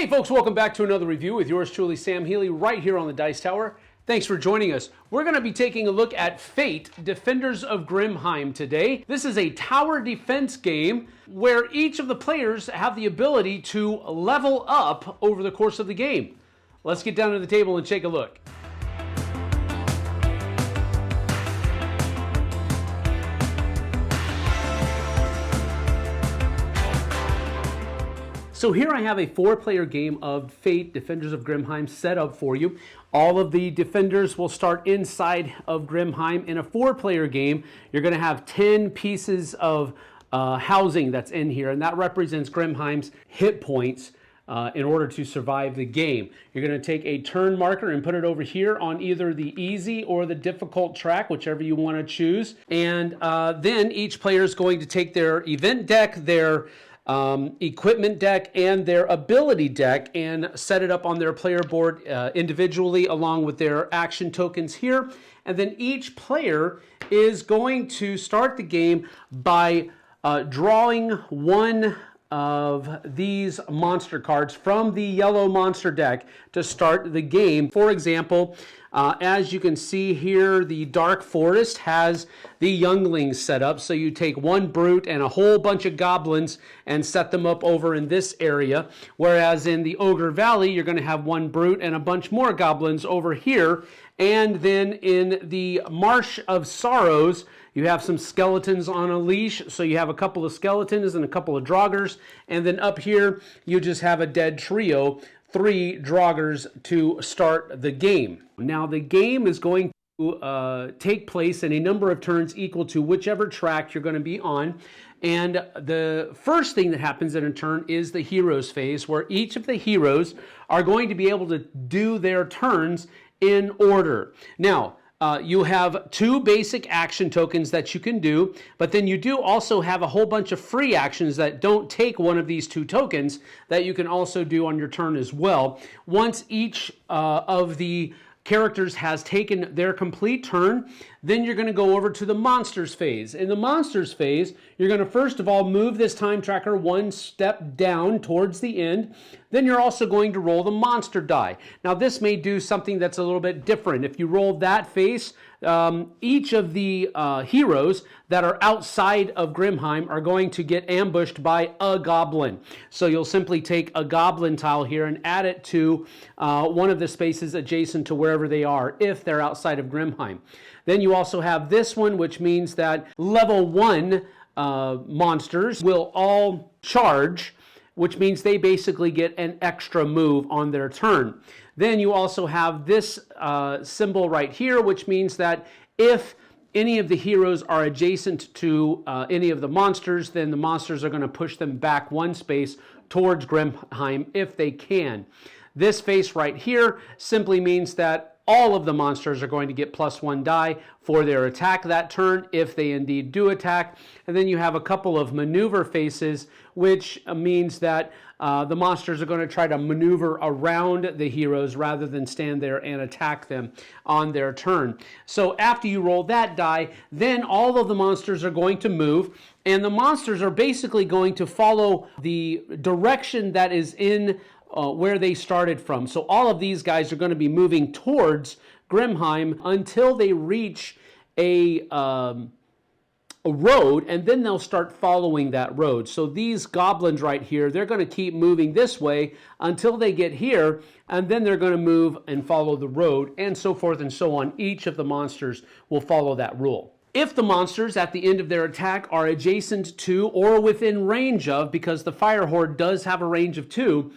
Hey folks, welcome back to another review with yours truly, Sam Healey, right here on the Dice Tower. Thanks for joining us. We're going to be taking a look at Fate, Defenders of Grimheim today. This is a tower defense game where each of the players have the ability to level up over the course of the game. Let's get down to the table and take a look. So here I have a 4-player game of Fate, Defenders of Grimheim set up for you. All of the defenders will start inside of Grimheim. In a 4-player game, you're going to have 10 pieces of housing that's in here, and that represents Grimheim's hit points in order to survive the game. You're going to take a turn marker and put it over here on either the easy or the difficult track, whichever you want to choose. And then each player is going to take their event deck, their equipment deck, and their ability deck and set it up on their player board individually along with their action tokens here. And then each player is going to start the game by drawing one of these monster cards from the yellow monster deck to start the game. For example, as you can see here, the Dark Forest has the younglings set up. So you take one brute and a whole bunch of goblins and set them up over in this area. Whereas in the Ogre Valley, you're going to have one brute and a bunch more goblins over here. And then in the Marsh of Sorrows, you have some skeletons on a leash. So you have a couple of skeletons and a couple of draugrs. And then up here, you just have a dead trio, 3 draugrs to start the game. Now the game is going to take place in a number of turns equal to whichever track you're going to be on. And the first thing that happens in a turn is the heroes phase, where each of the heroes are going to be able to do their turns in order. Now, you have 2 basic action tokens that you can do, but then you do also have a whole bunch of free actions that don't take one of these 2 tokens that you can also do on your turn as well. Once each of the characters has taken their complete turn, then you're going to go over to the monsters phase. In the monsters phase, you're going to first of all move this time tracker 1 step down towards the end. Then you're also going to roll the monster die. Now this may do something that's a little bit different. If you roll that face, each of the heroes that are outside of Grimheim are going to get ambushed by a goblin. So you'll simply take a goblin tile here and add it to one of the spaces adjacent to wherever they are if they're outside of Grimheim. Then you also have this one, which means that level 1 monsters will all charge, which means they basically get an extra move on their turn. Then you also have this symbol right here, which means that if any of the heroes are adjacent to any of the monsters, then the monsters are going to push them back 1 space towards Grimheim if they can. This face right here simply means that all of the monsters are going to get +1 die for their attack that turn, if they indeed do attack. And then you have a couple of maneuver faces, which means that the monsters are going to try to maneuver around the heroes rather than stand there and attack them on their turn. So after you roll that die, then all of the monsters are going to move, and the monsters are basically going to follow the direction that is in where they started from. So all of these guys are going to be moving towards Grimheim until they reach a road, and then they'll start following that road. So these goblins right here, they're going to keep moving this way until they get here, and then they're going to move and follow the road, and so forth and so on. Each of the monsters will follow that rule. If the monsters at the end of their attack are adjacent to or within range of, because the Fire Horde does have a range of 2,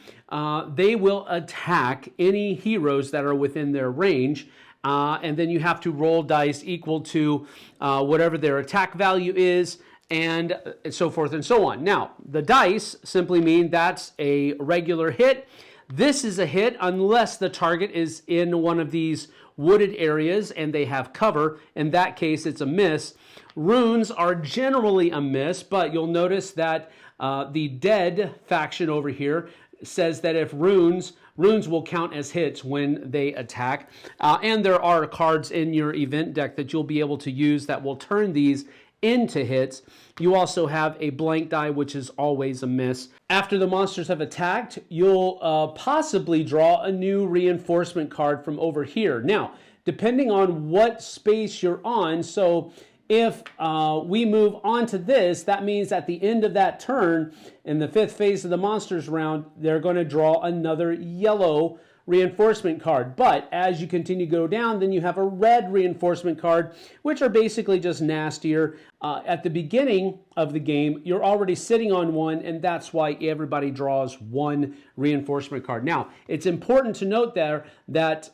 they will attack any heroes that are within their range. And then you have to roll dice equal to whatever their attack value is, and so forth and so on. Now, the dice simply mean that's a regular hit. This is a hit unless the target is in one of these wooded areas and they have cover. In that case, it's a miss. Runes are generally a miss, but you'll notice that the dead faction over here says that if runes will count as hits when they attack. And there are cards in your event deck that you'll be able to use that will turn these into hits. You also have a blank die, which is always a miss. After the monsters have attacked, you'll possibly draw a new reinforcement card from over here. Now, depending on what space you're on, so if we move on to this, that means at the end of that turn, in the 5th phase of the monsters round, they're going to draw another yellow reinforcement card. But as you continue to go down, then you have a red reinforcement card, which are basically just nastier. At the beginning of the game, you're already sitting on one, and that's why everybody draws one reinforcement card. Now, it's important to note there that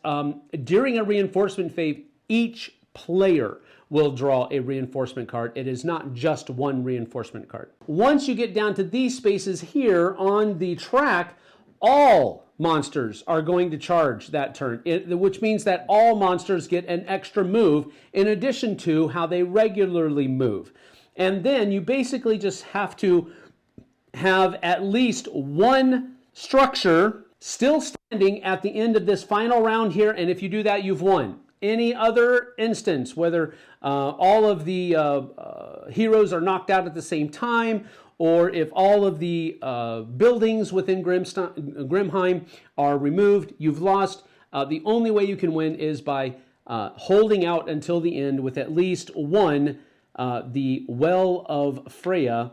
during a reinforcement phase, each player will draw a reinforcement card. It is not just one reinforcement card. Once you get down to these spaces here on the track, all monsters are going to charge that turn, which means that all monsters get an extra move in addition to how they regularly move. And then you basically just have to have at least one structure still standing at the end of this final round here, and if you do that, you've won. Any other instance, whether all of the heroes are knocked out at the same time, or if all of the buildings within Grimheim are removed, you've lost. The only way you can win is by holding out until the end with at least one, the Well of Freya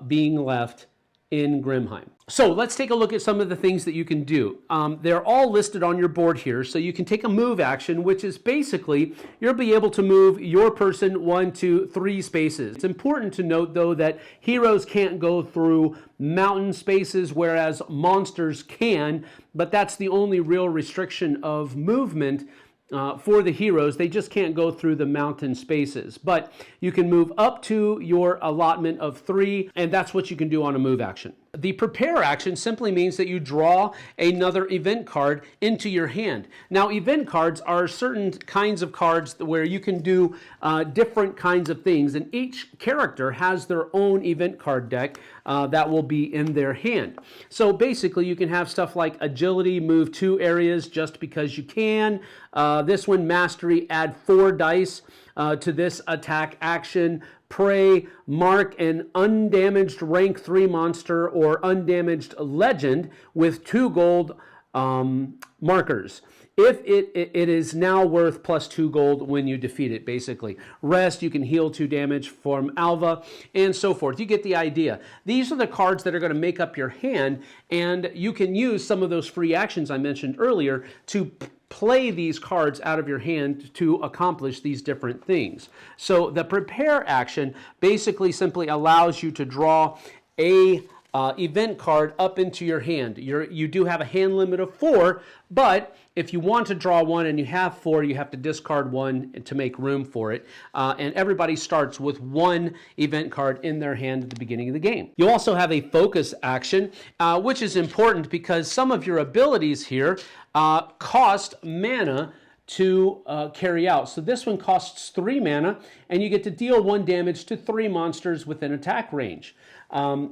being left in Grimheim. So let's take a look at some of the things that you can do. They're all listed on your board here, so you can take a move action, which is basically you'll be able to move your person 1, 2, 3 spaces. It's important to note, though, that heroes can't go through mountain spaces, whereas monsters can, but that's the only real restriction of movement for the heroes. They just can't go through the mountain spaces. But you can move up to your allotment of 3, and that's what you can do on a move action. The prepare action simply means that you draw another event card into your hand. Now, event cards are certain kinds of cards where you can do different kinds of things, and each character has their own event card deck that will be in their hand. So basically, you can have stuff like agility, move 2 areas just because you can. This one, mastery, add 4 dice to this attack action. Prey, mark an undamaged rank 3 monster or undamaged legend with 2 gold markers. If it is now worth plus 2 gold when you defeat it, basically. Rest, you can heal 2 damage from Alva, and so forth. You get the idea. These are the cards that are going to make up your hand, and you can use some of those free actions I mentioned earlier to play these cards out of your hand to accomplish these different things. So the prepare action basically simply allows you to draw a event card up into your hand. You do have a hand limit of 4, but if you want to draw one and you have 4, you have to discard 1 to make room for it. And everybody starts with 1 event card in their hand at the beginning of the game. You also have a focus action, which is important because some of your abilities here cost mana to carry out. So this one costs 3 mana, and you get to deal 1 damage to 3 monsters within attack range.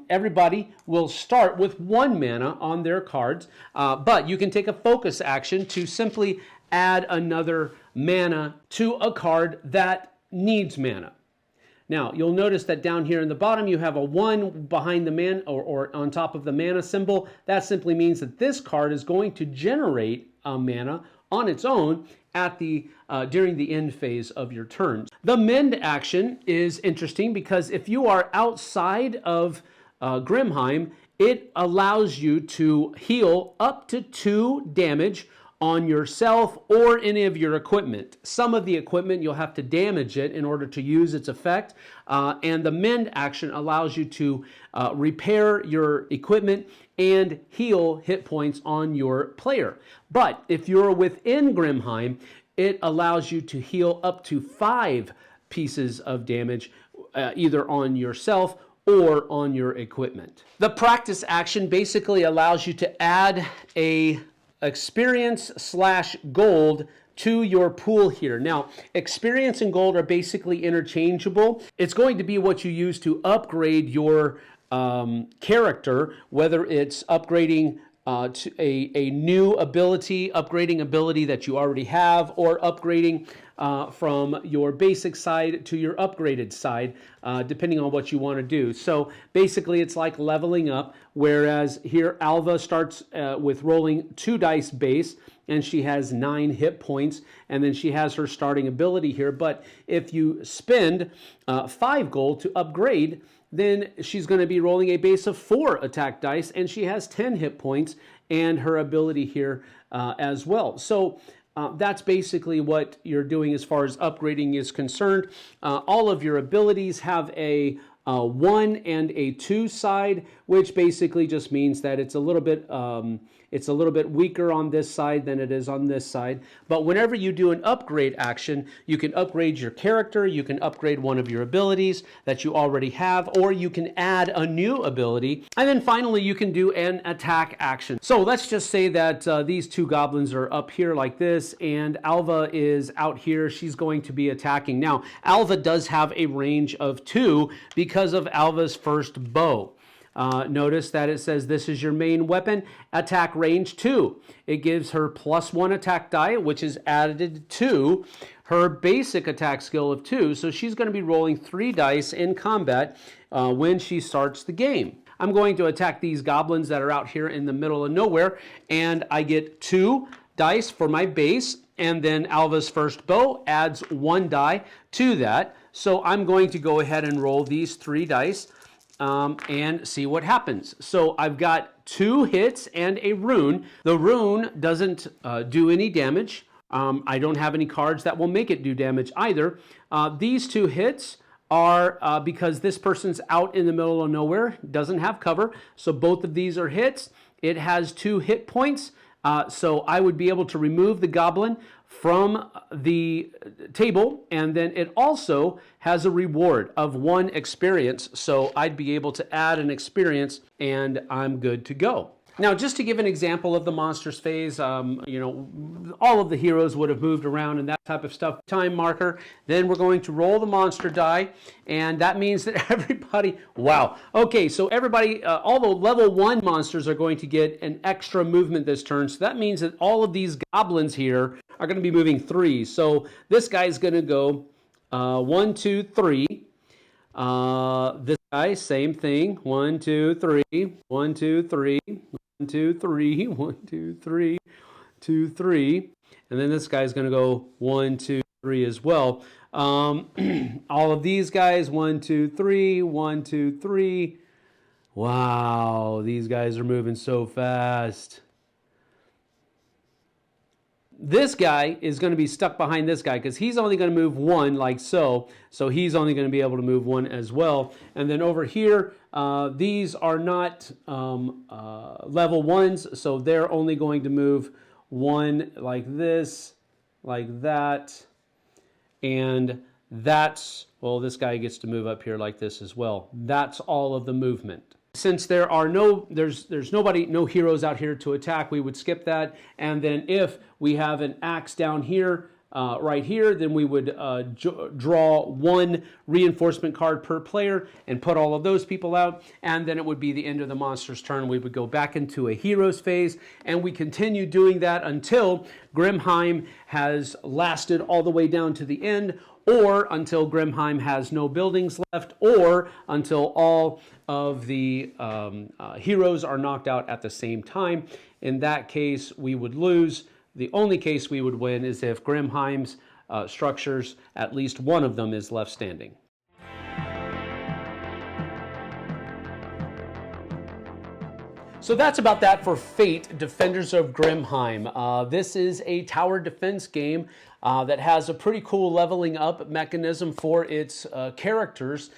Everybody will start with 1 mana on their cards, but you can take a focus action to simply add another mana to a card that needs mana. Now, you'll notice that down here in the bottom, you have a 1 behind the mana or on top of the mana symbol. That simply means that this card is going to generate mana on its own at the during the end phase of your turn. The mend action is interesting because if you are outside of Grimheim, it allows you to heal up to 2 damage on yourself or any of your equipment. Some of the equipment you'll have to damage it in order to use its effect, and the mend action allows you to repair your equipment and heal hit points on your player. But if you're within Grimheim, it allows you to heal up to 5 pieces of damage, either on yourself or on your equipment. The practice action basically allows you to add a experience / gold to your pool here. Now, experience and gold are basically interchangeable. It's going to be what you use to upgrade your character, whether it's upgrading to a new ability, upgrading ability that you already have, or upgrading from your basic side to your upgraded side, depending on what you want to do. So basically it's like leveling up, whereas here Alva starts with rolling 2 dice base, and she has 9 hit points, and then she has her starting ability here. But if you spend 5 gold to upgrade, then she's going to be rolling a base of 4 attack dice, and she has 10 hit points and her ability here as well. So that's basically what you're doing as far as upgrading is concerned. All of your abilities have a 1 and a 2 side, which basically just means that it's a little bit weaker on this side than it is on this side. But whenever you do an upgrade action, you can upgrade your character, you can upgrade one of your abilities that you already have, or you can add a new ability. And then finally, you can do an attack action. So let's just say that these 2 goblins are up here like this, and Alva is out here. She's going to be attacking. Now, Alva does have a range of 2 because of Alva's first bow. Notice that it says this is your main weapon, attack range 2. It gives her +1 attack die, which is added to her basic attack skill of 2. So she's going to be rolling 3 dice in combat when she starts the game. I'm going to attack these goblins that are out here in the middle of nowhere, and I get 2 dice for my base, and then Alva's first bow adds 1 die to that. So I'm going to go ahead and roll these 3 dice. And see what happens. So I've got 2 hits and a rune. The rune doesn't do any damage. I don't have any cards that will make it do damage either. These 2 hits are because this person's out in the middle of nowhere, doesn't have cover. So both of these are hits. It has 2 hit points. So I would be able to remove the goblin from the table, and then it also has a reward of 1 experience. So I'd be able to add an experience, and I'm good to go. Now, just to give an example of the monsters phase, you know, all of the heroes would have moved around and that type of stuff. Time marker. Then we're going to roll the monster die, and that means that everybody, wow. Okay, so everybody, all the level 1 monsters are going to get an extra movement this turn. So that means that all of these goblins here are going to be moving 3. So this guy's going to go 1, 2, 3. This guy, same thing. 1, 2, 3. 1, 2, 3. 1, 2, 3. 1, 2, 3. 2, 3. And then this guy's going to go 1, 2, 3 as well. All of these guys, 1, 2, 3. 1, 2, 3. Wow, these guys are moving so fast. This guy is going to be stuck behind this guy because he's only going to move 1 like so. So he's only going to be able to move 1 as well. And then over here, these are not level 1s. So they're only going to move 1 like this, like that. And that's, well, this guy gets to move up here like this as well. That's all of the movement. Since there are there's no heroes out here to attack, we would skip that. And then if we have an axe down here, right here, then we would draw 1 reinforcement card per player and put all of those people out. And then it would be the end of the monster's turn. We would go back into a heroes phase, and we continue doing that until Grimheim has lasted all the way down to the end, or until Grimheim has no buildings left, or until all of the heroes are knocked out at the same time. In that case, we would lose. The only case we would win is if Grimheim's structures, at least one of them is left standing. So that's about that for Fate, Defenders of Grimheim. This is a tower defense game that has a pretty cool leveling up mechanism for its characters.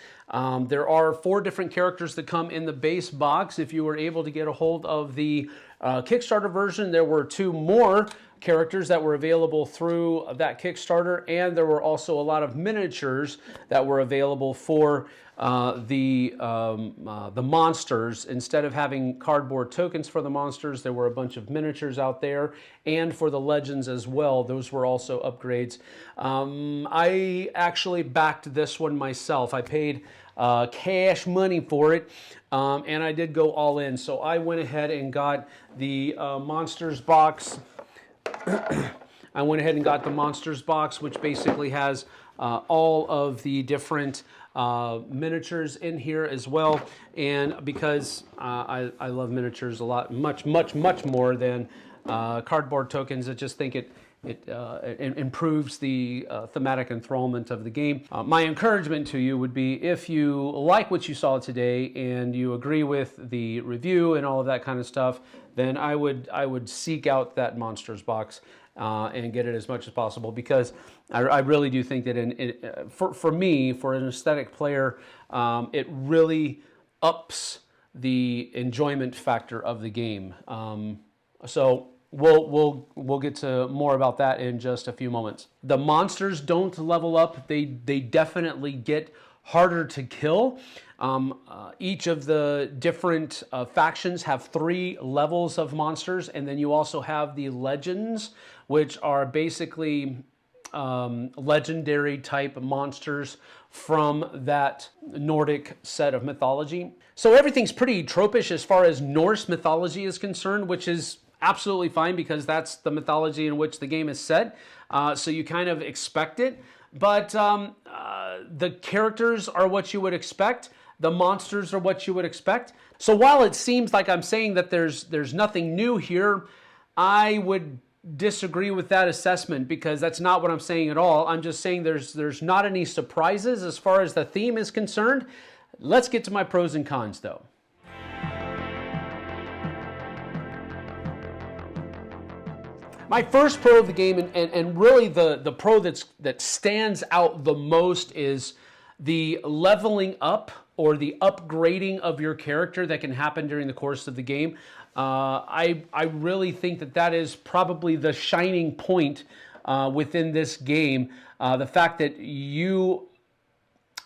There are 4 different characters that come in the base box. If you were able to get a hold of the Kickstarter version, there were 2 more characters that were available through that Kickstarter, and there were also a lot of miniatures that were available for the monsters. Instead of having cardboard tokens for the monsters, there were a bunch of miniatures out there, and for the legends as well. Those were also upgrades. I actually backed this one myself. I paid cash money for it, and I did go all in. So I went ahead and got the Monsters box. I went ahead and got the Monsters box, which basically has all of the different miniatures in here as well. And because I love miniatures a lot, much more than cardboard tokens, I just think it improves the thematic enthrallment of the game. My encouragement to you would be, if you like what you saw today and you agree with the review and all of that kind of stuff, then I would seek out that Monsters box and get it as much as possible, because I really do think that for me, for an aesthetic player, it really ups the enjoyment factor of the game. So we'll get to more about that in just a few moments. The monsters don't level up. They definitely get harder to kill. Each of the different factions have 3 levels of monsters, and then you also have the legends, which are basically legendary type monsters from that Nordic set of mythology. So everything's pretty tropish as far as Norse mythology is concerned, which is absolutely fine, because that's the mythology in which the game is set. So you kind of expect it. But the characters are what you would expect. The monsters are what you would expect. So while it seems like I'm saying that there's nothing new here, I would disagree with that assessment, because that's not what I'm saying at all. I'm just saying there's not any surprises as far as the theme is concerned. Let's get to my pros and cons, though. My first pro of the game, and really the pro that stands out the most, is the leveling up or the upgrading of your character that can happen during the course of the game. I really think that is probably the shining point within this game. The fact that you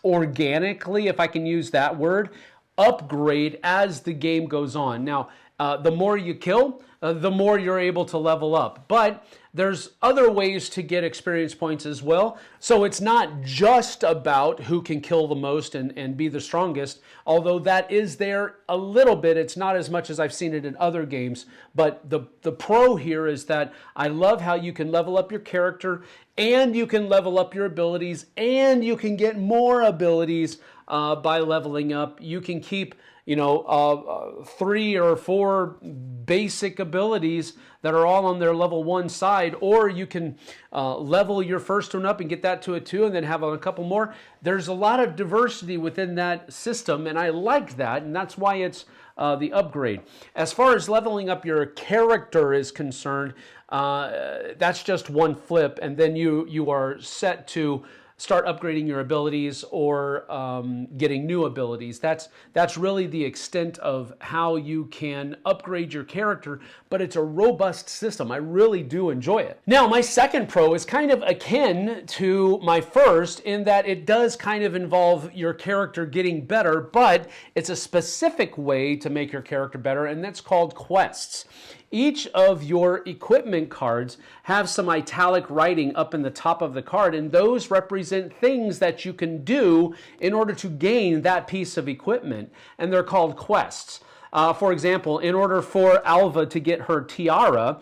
organically, if I can use that word, upgrade as the game goes on. Now, the more you kill, the more you're able to level up. But there's other ways to get experience points as well. So it's not just about who can kill the most and be the strongest, although that is there a little bit. It's not as much as I've seen it in other games. But the pro here is that I love how you can level up your character, and you can level up your abilities, and you can get more abilities by leveling up. You can keep 3 or 4 basic abilities that are all on their level 1 side, or you can level your first one up and get that to a 2 and then have a couple more. There's a lot of diversity within that system, and I like that, and that's why it's the upgrade. As far as leveling up your character is concerned, that's just one flip, and then you are set to start upgrading your abilities or getting new abilities. That's really the extent of how you can upgrade your character, but it's a robust system. I really do enjoy it. Now, my second pro is kind of akin to my first, in that it does kind of involve your character getting better, but it's a specific way to make your character better, and that's called quests. Each of your equipment cards have some italic writing up in the top of the card, and those represent things that you can do in order to gain that piece of equipment, and they're called quests. For example, in order for Alva to get her tiara,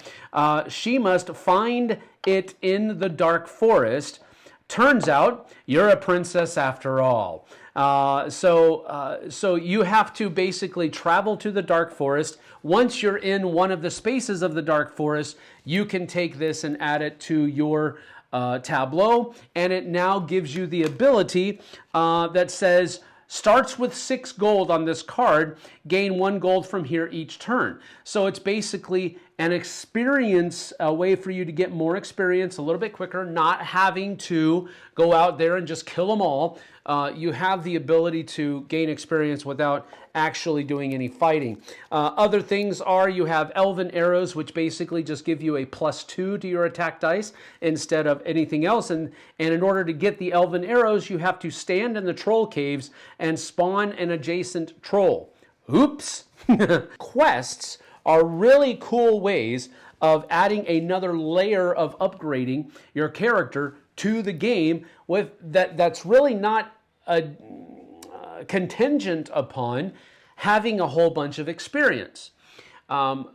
she must find it in the dark forest. Turns out, you're a princess after all. So you have to basically travel to the dark forest. Once you're in one of the spaces of the dark forest, you can take this and add it to your tableau, and it now gives you the ability that says, starts with 6 gold on this card, gain 1 gold from here each turn. So it's basically an experience, a way for you to get more experience a little bit quicker, not having to go out there and just kill them all. you have the ability to gain experience without actually doing any fighting. Other things are you have elven arrows, which basically just give you a +2 to your attack dice instead of anything else. And in order to get the elven arrows, you have to stand in the troll caves and spawn an adjacent troll. Oops! Quests are really cool ways of adding another layer of upgrading your character to the game with that's really not contingent upon having a whole bunch of experience.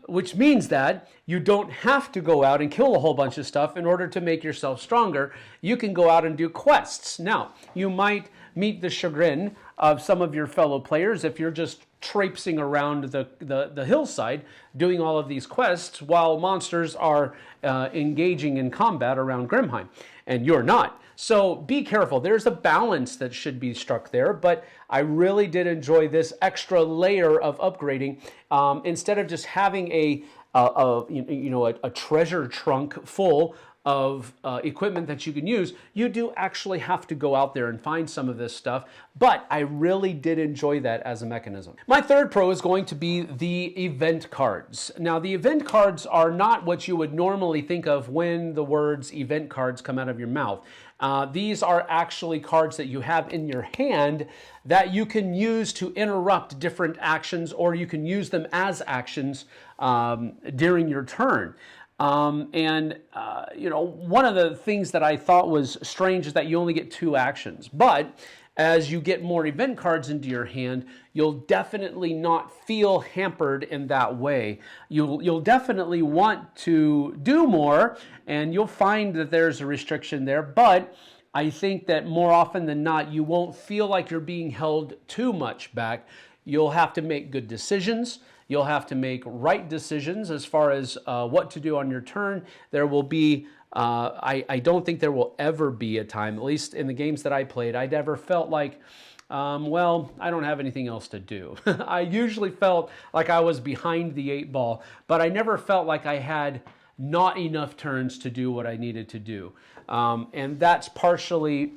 Which means that you don't have to go out and kill a whole bunch of stuff in order to make yourself stronger. You can go out and do quests. Now, you might meet the chagrin of some of your fellow players if you're just traipsing around the hillside doing all of these quests while monsters are engaging in combat around Grimheim, and you're not. So be careful. There's a balance that should be struck there, but I really did enjoy this extra layer of upgrading. Instead of just having a treasure trunk full of equipment that you can use, you do actually have to go out there and find some of this stuff, but I really did enjoy that as a mechanism. My third pro is going to be the event cards. Now, the event cards are not what you would normally think of when the words event cards come out of your mouth. These are actually cards that you have in your hand that you can use to interrupt different actions, or you can use them as actions during your turn. One of the things that I thought was strange is that you only get 2 actions. But as you get more event cards into your hand, you'll definitely not feel hampered in that way. You'll definitely want to do more, and you'll find that there's a restriction there. But I think that more often than not, you won't feel like you're being held too much back. You'll have to make good decisions. You'll have to make right decisions as far as what to do on your turn. There will be, I don't think there will ever be a time, at least in the games that I played, I never felt like, well, I don't have anything else to do. I usually felt like I was behind the 8 ball, but I never felt like I had not enough turns to do what I needed to do. And that's partially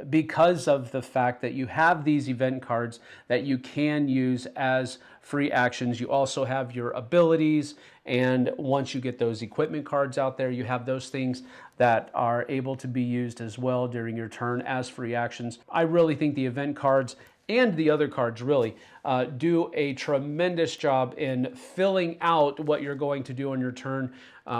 because of the fact that you have these event cards that you can use as free actions. You also have your abilities, and once you get those equipment cards out there, you have those things that are able to be used as well during your turn as free actions. I really think the event cards and the other cards really do a tremendous job in filling out what you're going to do on your turn,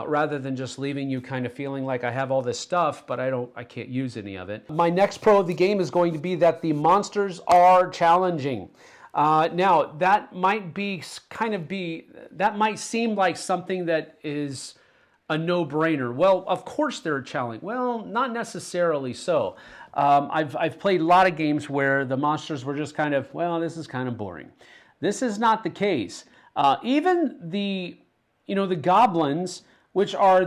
rather than just leaving you kind of feeling like I have all this stuff, but I can't use any of it. My next pro of the game is going to be that the monsters are challenging. Now, that might seem like something that is a no-brainer. Well, of course they're challenging. Well, not necessarily so. I've played a lot of games where the monsters were just kind of, well, this is kind of boring. This is not the case. Even the goblins, which are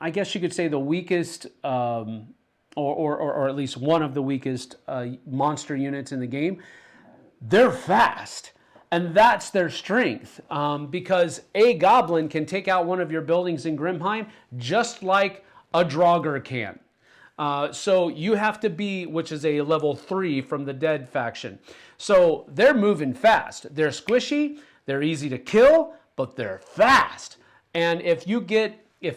I guess you could say the weakest, or at least one of the weakest monster units in the game, they're fast. And that's their strength, because a goblin can take out one of your buildings in Grimheim just like a Draugr can. So you have to be, which is a level 3 from the Dead faction. So they're moving fast. They're squishy, they're easy to kill, but they're fast. And if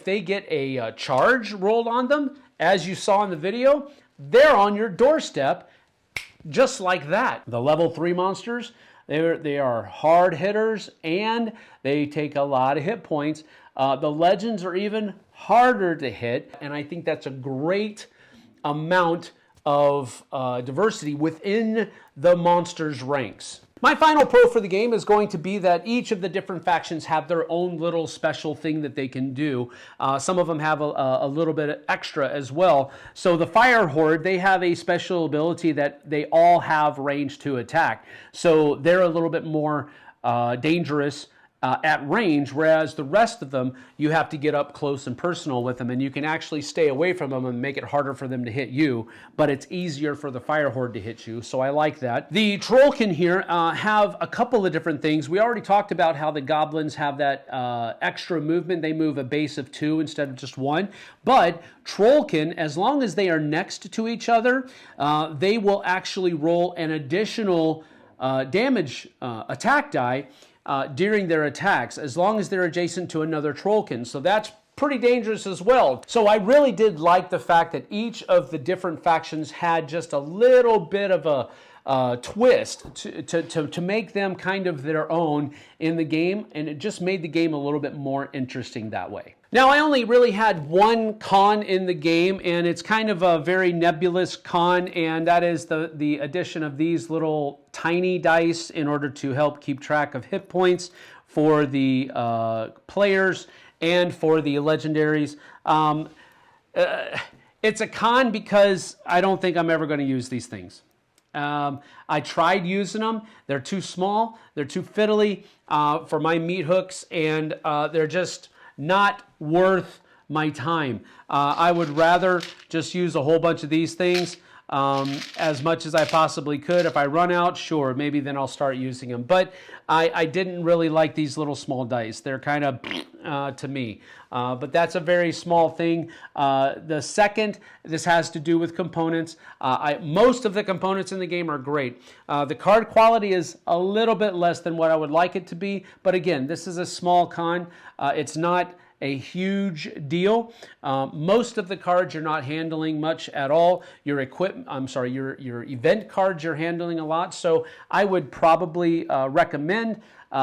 they get a charge rolled on them, as you saw in the video, they're on your doorstep just like that. The level 3 monsters, they are hard hitters, and they take a lot of hit points. The legends are even harder to hit, and I think that's a great amount of diversity within the monsters' ranks. My final pro for the game is going to be that each of the different factions have their own little special thing that they can do. Some of them have a little bit extra as well. So the Fire Horde, they have a special ability that they all have range to attack. So they're a little bit more dangerous at range, whereas the rest of them, you have to get up close and personal with them, and you can actually stay away from them and make it harder for them to hit you, but it's easier for the fire horde to hit you, so I like that. The Trollkin here have a couple of different things. We already talked about how the goblins have that extra movement. They move a base of 2 instead of just 1, but Trollkin, as long as they are next to each other, they will actually roll an additional damage attack die during their attacks, as long as they're adjacent to another Trollkin. So that's pretty dangerous as well. So I really did like the fact that each of the different factions had just a little bit of a twist to make them kind of their own in the game, and it just made the game a little bit more interesting that way. Now, I only really had one con in the game, and it's kind of a very nebulous con, and that is the addition of these little tiny dice in order to help keep track of hit points for the players and for the legendaries. It's a con because I don't think I'm ever going to use these things. I tried using them. They're too small. They're too fiddly for my meat hooks, and they're just not worth my time. I would rather just use a whole bunch of these things as much as I possibly could. If I run out, sure, maybe then I'll start using them. But I didn't really like these little small dice. They're kind of, to me. But that's a very small thing. The second, this has to do with components. Most of the components in the game are great. The card quality is a little bit less than what I would like it to be. But again, this is a small con. It's not a huge deal. Most of the cards you're not handling much at all. Your event cards you're handling a lot. So I would probably recommend,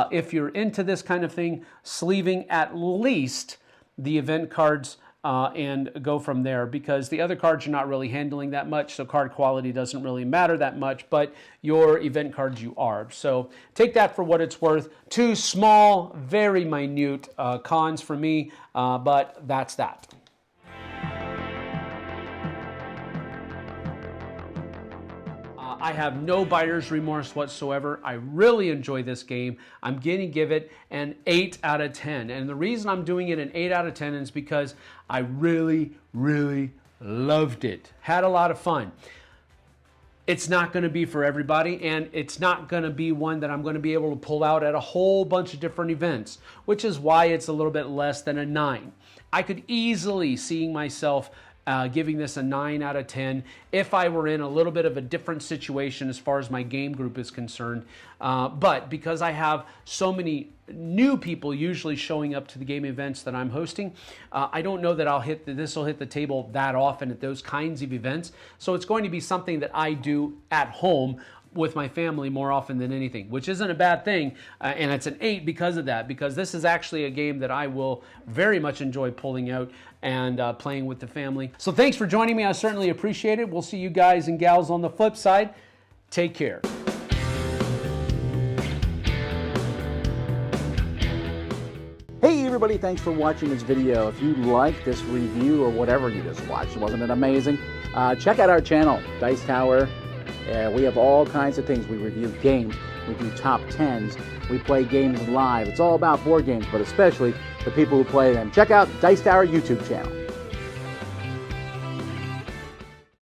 if you're into this kind of thing, sleeving at least the event cards and go from there, because the other cards you're not really handling that much, so card quality doesn't really matter that much, but your event cards you are. So take that for what it's worth. Two small, very minute cons for me, but that's that. I have no buyer's remorse whatsoever. I really enjoy this game. I'm going to give it an 8 out of 10. And the reason I'm doing it an 8 out of 10 is because I really, really loved it. Had a lot of fun. It's not going to be for everybody, and it's not going to be one that I'm going to be able to pull out at a whole bunch of different events, which is why it's a little bit less than a 9. I could easily see myself giving this a 9 out of 10 if I were in a little bit of a different situation as far as my game group is concerned. But because I have so many new people usually showing up to the game events that I'm hosting, I don't know that this will hit the table that often at those kinds of events. So it's going to be something that I do at home with my family more often than anything, which isn't a bad thing, and it's an 8 because of that, because this is actually a game that I will very much enjoy pulling out and playing with the family. So thanks for joining me. I certainly appreciate it. We'll see you guys and gals on the flip side. Take care. Hey everybody, thanks for watching this video. If you like this review or whatever you just watched, wasn't it amazing? Check out our channel, Dice Tower. We have all kinds of things. We review games, we do top 10s, we play games live. It's all about board games, but especially the people who play them. Check out Dice Tower YouTube channel.